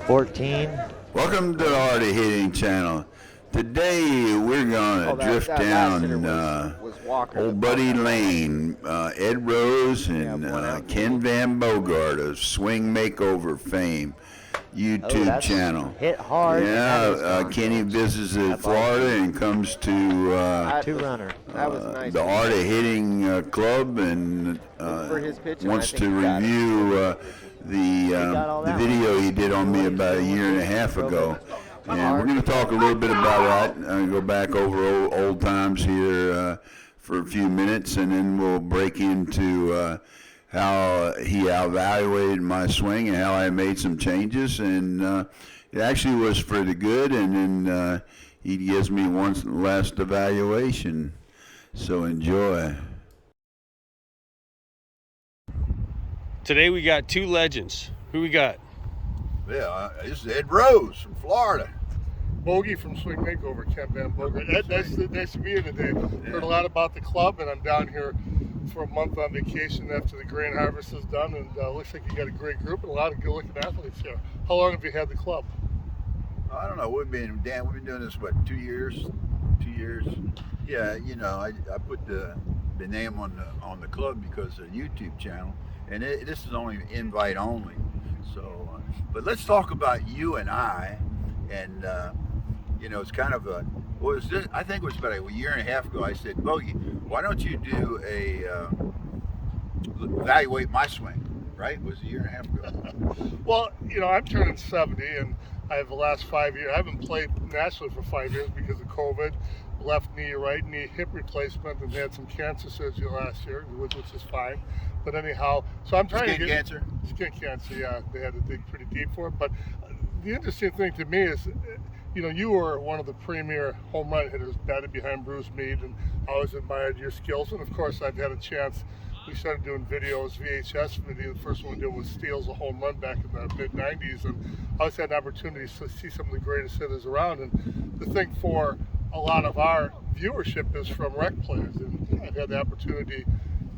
14. Welcome to the Art of Hitting channel. Today we're gonna drift down old Buddy Lane, Ed Rose and Ken Van Bogart of Swing Makeover fame YouTube channel. Hit hard. Yeah, Kenny visits Florida and comes to two-runner. the Art of Hitting club and wants to review the video he did on me about a year and a half ago. And we're going to talk a little bit about that and go back over old times here for a few minutes, and then we'll break into how he evaluated my swing and how I made some changes. And it actually was for the good, and then he gives me one last evaluation. So enjoy. Today we got two legends. Who we got? Yeah, this is Ed Rose from Florida. Bogey from Swing Makeover, Ken Van Bogart. Ed, nice to be here today. Yeah. Heard a lot about the club, and I'm down here for a month on vacation after the grain harvest is done, and looks like you got a great group and a lot of good-looking athletes here. How long have you had the club? I don't know. We've been doing this, what, 2 years? 2 years. Yeah, you know, I put the name on the club because of the YouTube channel, and this is only invite only. So, but let's talk about you and I, and you know, it's kind of a, I think it was about a year and a half ago. I said, Bogey, why don't you do evaluate my swing? Right? It was a year and a half ago. Well, you know, I'm turning 70, and I have the last 5 years. I haven't played nationally for 5 years because of COVID. Left knee, right knee, hip replacement, and had some cancer surgery last year, which is fine. But anyhow, so I'm trying to get skin cancer. Yeah, they had to dig pretty deep for it. But the interesting thing to me is, you know, you were one of the premier home run hitters, batted behind Bruce Mead, and I always admired your skills. And of course, I've had a chance. We started doing videos, VHS video. The first one we did was steals a home run back in the mid '90s, and I always had an opportunity to see some of the greatest hitters around. And the thing for a lot of our viewership is from rec players, and I've had the opportunity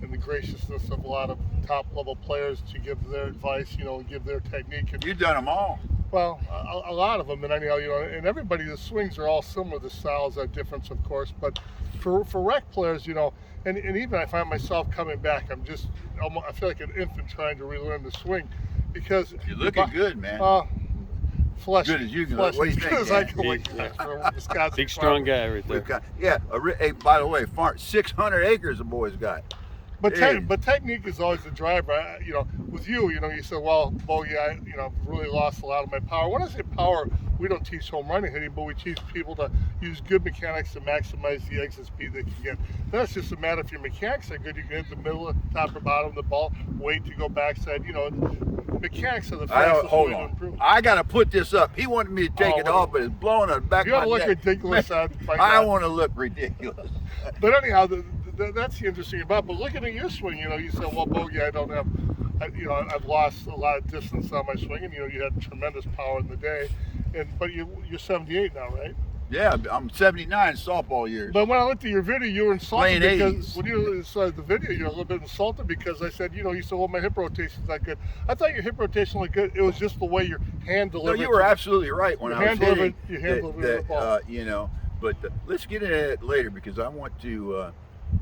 and the graciousness of a lot of top level players to give their advice, you know, and give their technique. And you've done them all. Well, a lot of them, and anyhow, you know, and everybody, the swings are all similar. The styles are different, of course, but for rec players, you know, and even I find myself coming back, I feel like an infant trying to relearn the swing, because you're looking good, man. Flesh, good as you can. What do you think? As I can look for Wisconsin. Big strong guy right there. Hey, by the way, 600 acres the boys got. But technique is always the driver. You know, with you, you know, you said, well, Bogey, you know, I've really lost a lot of my power. When I say power, we don't teach home running hitting, but we teach people to use good mechanics to maximize the exit speed they can get. Then it's just a matter if your mechanics are good, you can hit the middle, top or bottom of the ball, wait to go backside. You know, mechanics are the fastest way to improve. I got to put this up. He wanted me to take it off, but it's blowing on the back of my neck. You don't look ridiculous. I want to look ridiculous. But anyhow, that's the interesting about. But looking at your swing, you know, you said, well, Bogey, you know, I've lost a lot of distance on my swing, and you know, you had tremendous power in the day, but you're 78 now, right? Yeah, I'm 79 softball years. But when I looked at your video, you were insulted playing because 80s. When you saw the video, you're a little bit insulted because I said, you know, you said, well, my hip rotation's not good. I thought your hip rotation looked good. It was just the way your hand delivered. No, you were absolutely right when I was hitting the ball. You know, but let's get into it later because I want to.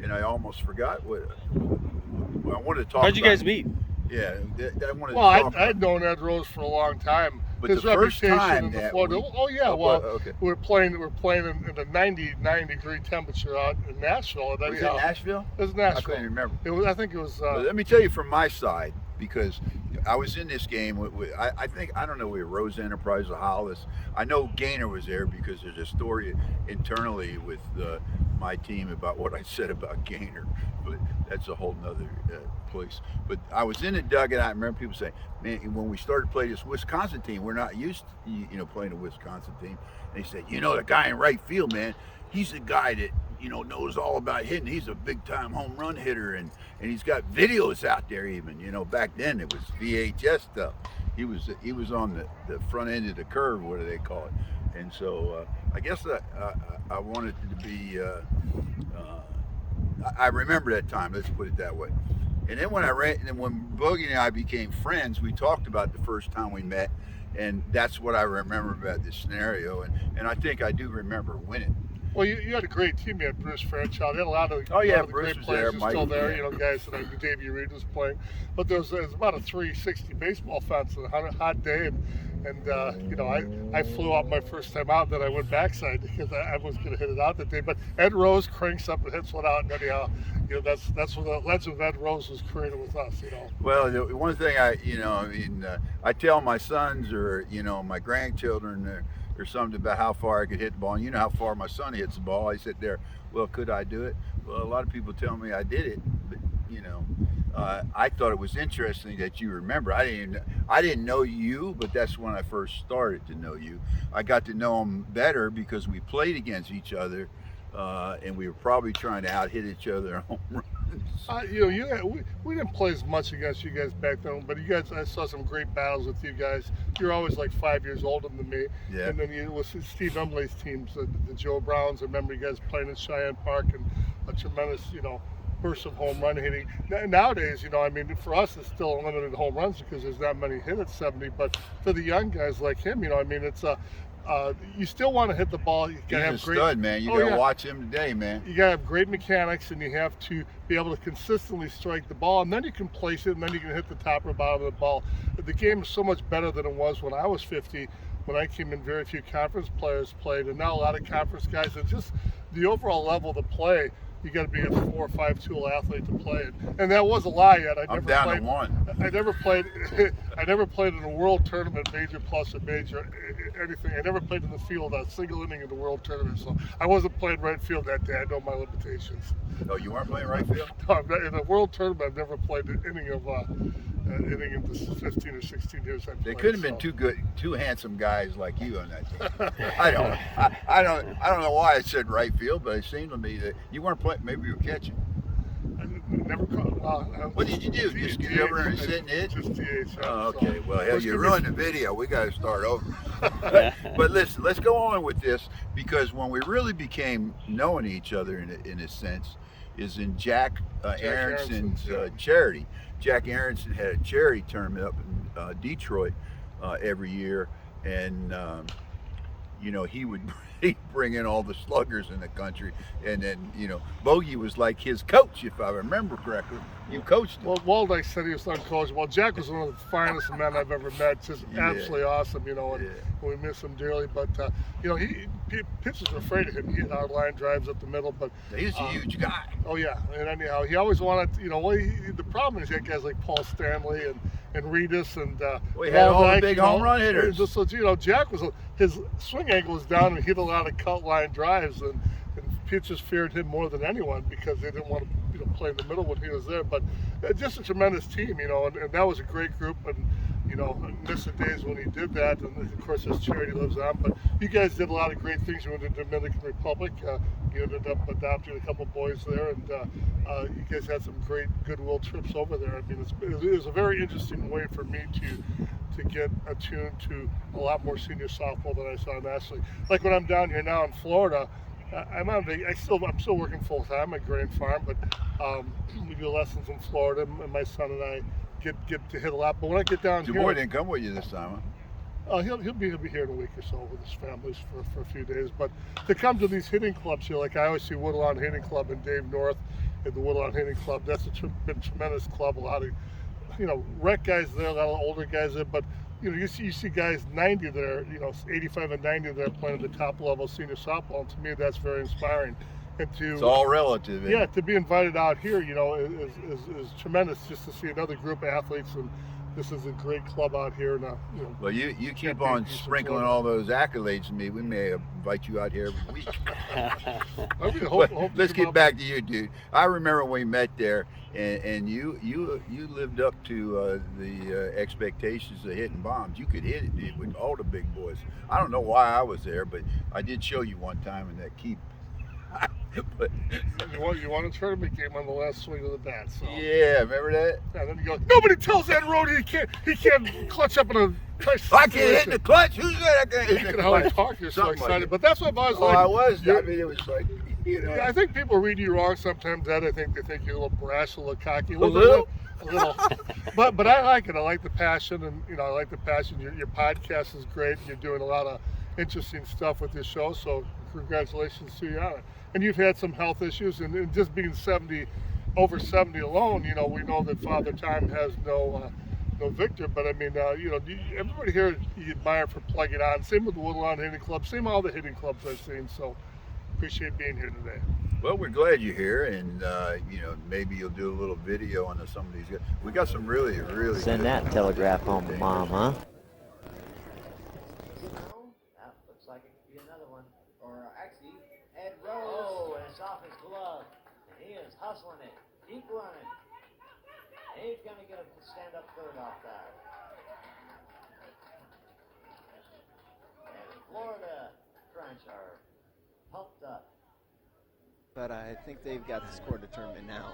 And I almost forgot what I wanted to talk about. How'd you guys meet? Yeah, I wanted to talk about. I'd known Ed Rose for a long time. But his the first time in the that Florida. okay. we were playing in a 99-degree temperature out in Nashville. Was it Nashville? It was Nashville. I couldn't remember. I think it was. Let me tell you from my side, because I was in this game with I don't know, we were Rose Enterprise or Hollis. I know Gaynor was there because there's a story internally with my team about what I said about Gaynor, but that's a whole nother place. But I was in the dugout. I remember people saying, man, when we started playing this Wisconsin team, we're not used to, you know, playing a Wisconsin team. And they said, you know, the guy in right field, man, he's the guy that, you know, knows all about hitting. He's a big time home run hitter, and he's got videos out there even, you know. Back then it was VHS stuff. He was on the front end of the curve, what do they call it? And so I guess I wanted it to be I remember that time, let's put it that way. And then when when Bogey and I became friends, we talked about the first time we met, and that's what I remember about this scenario. And I think I do remember winning. Well, you had a great team. You had Bruce Fairchild. You had a lot of, Oh, yeah, lot of the Bruce great was players there, are still Mike, there. yeah. You know, guys that like Davey Reed was playing. But there was about a 360 baseball fence on a hot day, and you know, I flew out my first time out. Then I went backside because I was going to hit it out that day. But Ed Rose cranks up and hits one out, and anyhow, you know, that's when the legend of Ed Rose was created with us. You know. Well, the one thing I tell my sons or my grandchildren or something about how far I could hit the ball. And you know how far my son hits the ball. I sit there, well, could I do it? Well, a lot of people tell me I did it, but I thought it was interesting that you remember. I didn't know you, but that's when I first started to know you. I got to know him better because we played against each other, and we were probably trying to out hit each other in home runs. We didn't play as much against you guys back then, but you guys, I saw some great battles with you guys. You're always like 5 years older than me. Yeah. And then you was Steve Umley's teams, the Joe Browns. I remember you guys playing in Cheyenne Park and a tremendous, burst of home run hitting. Nowadays, I mean, for us, it's still unlimited home runs because there's not many hit at 70. But for the young guys like him, I mean, it's you still want to hit the ball. You gotta He's have a stud, man. You gotta watch him today, man. You gotta have great mechanics, and you have to be able to consistently strike the ball, and then you can place it, and then you can hit the top or bottom of the ball. The game is so much better than it was when I was 50. When I came in, very few conference players played, and now a lot of conference guys. And just the overall level of the play, you got to be a 4 or 5 tool athlete to play it. And that was a lie yet. I'm down to one. I never played. I never played in a world tournament, major plus or major anything. I never played in the field a single inning in the world tournament. So I wasn't playing right field that day. I know my limitations. Oh, you weren't playing right field? No, in a world tournament, I've never played an inning of inning in the 15 or 16 years I played. They could have been two handsome guys like you on that team. I don't know why I said right field, but it seemed to me that you weren't playing. Maybe you were catching. I never caught. What did you do? Just get over and sit and hit? Just DH. Oh, okay. Well, hell, you ruined the video. We got to start over. But let's go on with this, because when we really became knowing each other in a sense is in Jack Aaronson's charity. Jack Aronson had a charity tournament up in Detroit every year, and he would bring in all the sluggers in the country, and then Bogey was like his coach, if I remember correctly. You coached him. Well, Waldeck said he was uncoachable. Well, Jack was one of the finest men I've ever met. Just absolutely awesome, and we miss him dearly. But pitchers were afraid of him. He had hard line drives up the middle, but he's a huge guy. Oh yeah, and anyhow, he always wanted. The problem is you got guys like Paul Stanley and Reedus and we had all the big home run hitters. So Jack his swing angle was down, and he had a lot of cut line drives, and pitchers feared him more than anyone because they didn't want to play in the middle when he was there. But just a tremendous team, and that was a great group, and I miss the days when he did that, and of course his charity lives on. But you guys did a lot of great things. You went to the Dominican Republic. You ended up adopting a couple boys there, and you guys had some great goodwill trips over there. I mean, it was a very interesting way for me to get attuned to a lot more senior softball than I saw nationally. Like when I'm down here now in Florida, I'm still working full time at Grain Farm, but we do lessons in Florida, and my son and I get to hit a lot. But when I get down your here, boy didn't come with you this time, huh? He'll be here in a week or so with his families for a few days. But to come to these hitting clubs here, like I always see Woodlawn Hitting Club and Dave North at the Woodlawn Hitting Club. That's been a tremendous club. A lot of rec guys there, a lot of older guys there, but you see guys 90 there, 85 and 90 there playing at the top level senior softball, and to me that's very inspiring. And it's all relative. Yeah, to be invited out here, is tremendous, just to see another group of athletes, and this is a great club out here. And well, you keep on sprinkling all those accolades to me. We may invite you out here every week. Hope let's get back to you, dude. I remember when we met there, and you lived up to the expectations of hitting bombs. You could hit it, dude, with all the big boys. I don't know why I was there, but I did show you one time in that keep. But you won a tournament game on the last swing of the bat. So. Yeah, remember that? And then you go, nobody tells Ed Rode he can't clutch up in a nice I can't hit in the clutch. Who said I can't hit in the clutch? How I talk, you're so excited. Like but that's what I was like. I was. I mean, it was like. I think people read you wrong sometimes, Ed. I think they think you're a little brash, a little cocky. A little? a little, but I like it. I like the passion, and I like the passion. Your podcast is great. You're doing a lot of interesting stuff with this show. So congratulations to you on it. And you've had some health issues, and just being 70, over 70 alone, we know that Father Time has no victor. But I mean, everybody here you admire for plugging on. Same with the Woodlawn Hitting Club. Same with all the hitting clubs I've seen. So appreciate being here today. Well, we're glad you're here, and maybe you'll do a little video on some of these guys. We got some really Send good that telegraph home to Mom, huh? That looks like it could be another one. Or actually, Ed Rose. Oh, and it's off his glove. And he is hustling it. Keep running. And he's going to get a stand-up third off that. And Florida French are pumped up. But I think they've got the score determined now.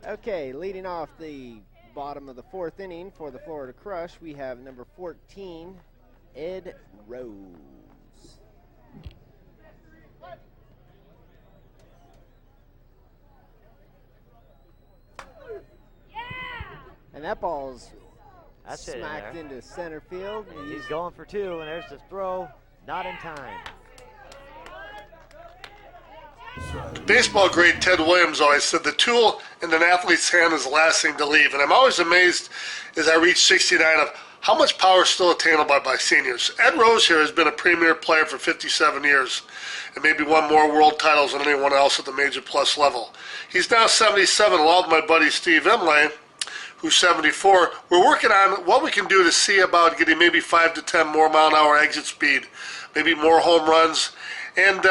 Okay, leading off the bottom of the fourth inning for the Florida Crush, we have number 14, Ed Rose. And that ball's smacked into center field. He's going for two, and there's the throw, not in time. Baseball great Ted Williams always said the tool in an athlete's hand is the last thing to leave. And I'm always amazed as I reach 69 of how much power is still attainable by seniors. Ed Rose here has been a premier player for 57 years and maybe won more world titles than anyone else at the major plus level. He's now 77, along with my buddy Steve Imlay, who's 74. We're working on what we can do to see about getting maybe 5 to 10 more mile-an-hour exit speed, maybe more home runs, and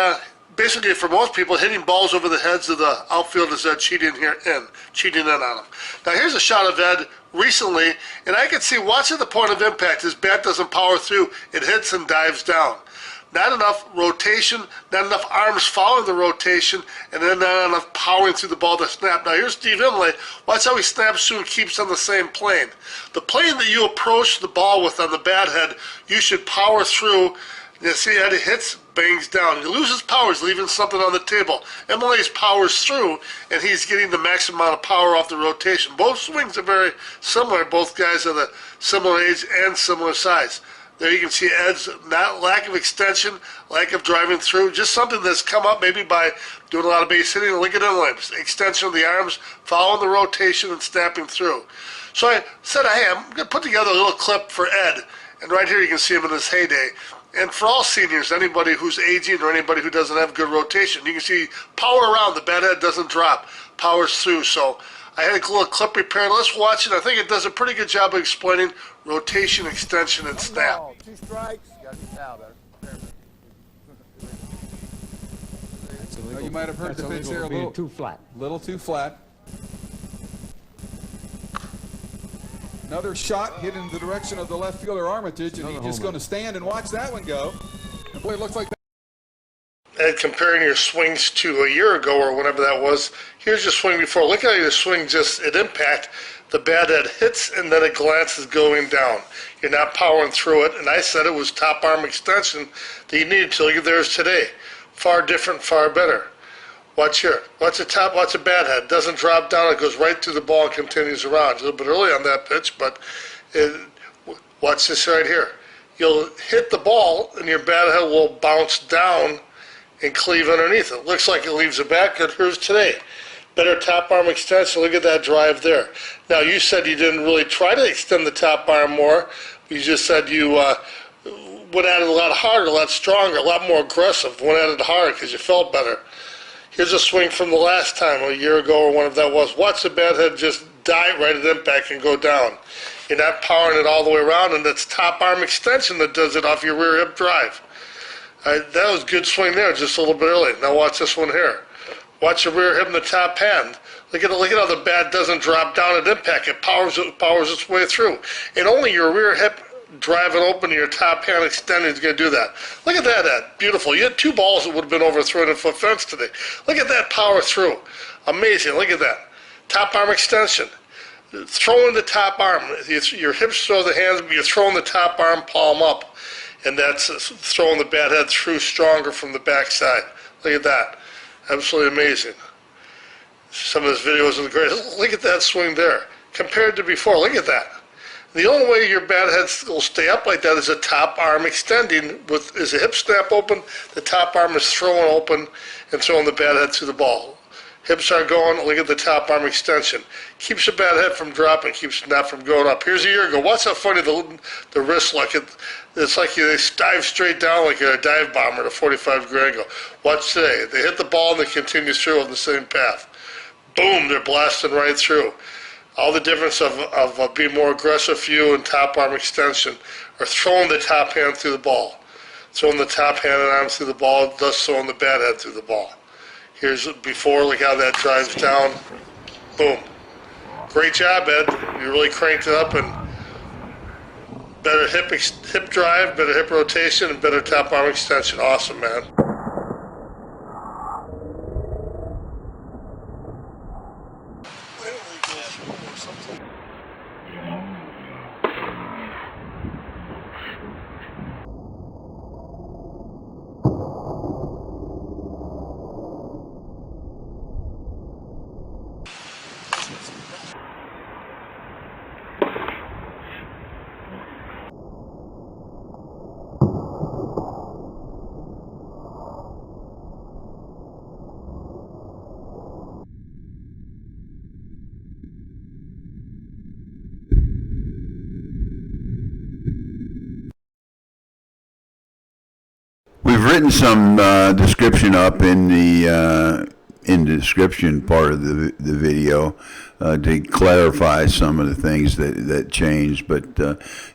basically, for most people, hitting balls over the heads of the outfielders that cheating in on them. Now, here's a shot of Ed recently, and I can see, watching the point of impact, his bat doesn't power through. It hits and dives down. Not enough rotation, not enough arms following the rotation, and then not enough powering through the ball to snap. Now, here's Steve Imlay. Watch how he snaps through and keeps on the same plane. The plane that you approach the ball with on the bat head, you should power through. You see how he hits, bangs down. He loses power, he's leaving something on the table. Emily's powers through, and he's getting the maximum amount of power off the rotation. Both swings are very similar. Both guys are the similar age and similar size. There you can see Ed's lack of extension, lack of driving through, just something that's come up maybe by doing a lot of base hitting. Look at Emily's extension of the arms, following the rotation and snapping through. So I said, hey, I'm going to put together a little clip for Ed, and right here you can see him in his heyday. And for all seniors, anybody who's aging or anybody who doesn't have good rotation, you can see power around, the bat head doesn't drop, powers through. So I had a little clip prepared. Let's watch it. I think it does a pretty good job of explaining rotation, extension, and snap. Two strikes, got to be foul there. You might have heard the pitch there a little too flat. Little too flat. Another shot hit in the direction of the left fielder Armitage, and he's just going to stand and watch that one go. And boy, it looks like that. And comparing your swings to a year ago or whenever that was, here's your swing before. Look how your swing just at impact, the bat head hits and then it glances going down. You're not powering through it, and I said it was top arm extension that you needed till there's today. Far different, far better. Watch here. Watch the top, watch the bat head. Doesn't drop down, it goes right through the ball and continues around. A little bit early on that pitch, but watch this right here. You'll hit the ball and your bat head will bounce down and cleave underneath it. Looks like it leaves the bat good. Here's today. Better top arm extension. Look at that drive there. Now, you said you didn't really try to extend the top arm more. You just said you went at it a lot harder, a lot stronger, a lot more aggressive. Went at it hard because you felt better. Here's a swing from the last time, a year ago or whenever that was. Watch the bat head just dive right at impact and go down. You're not powering it all the way around, and it's top arm extension that does it off your rear hip drive. That was a good swing there, just a little bit early. Now watch this one here. Watch the rear hip in the top hand. Look at how the bat doesn't drop down at impact. It powers its way through. And only your rear hip driving open your top hand extending is going to do that. Look at that, Ed. Beautiful. You had two balls that would have been over 300-foot fence today. Look at that power through. Amazing. Look at that. Top arm extension. Throwing the top arm. Your hips throw the hands, but you're throwing the top arm palm up. And that's throwing the bat head through stronger from the backside. Look at that. Absolutely amazing. Some of his videos are great. Look at that swing there. Compared to before, look at that. The only way your bat head will stay up like that is the top arm extending. Is the hip snap open, the top arm is throwing open and throwing the bat head through the ball. Hips are going, look at the top arm extension. Keeps the bat head from dropping, keeps the net from going up. Here's a year ago. Watch how funny the wrist look. It's like they dive straight down like a dive bomber at a 45-degree angle. Watch today. They hit the ball and they continue through on the same path. Boom, they're blasting right through. All the difference of being more aggressive for you and top arm extension, or throwing the top hand through the ball. Throwing the top hand and arm through the ball, thus throwing the bat head through the ball. Here's before, look how that drives down. Boom. Great job, Ed. You really cranked it up, and better hip drive, better hip rotation, and better top arm extension. Awesome, man. We've written some description up in the description part of the video to clarify some of the things that changed. But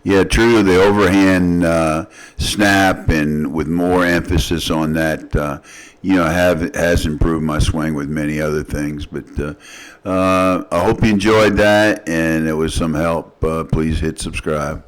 yeah, true, the overhand snap, and with more emphasis on that, has improved my swing with many other things. But I hope you enjoyed that, and it was some help. Please hit subscribe.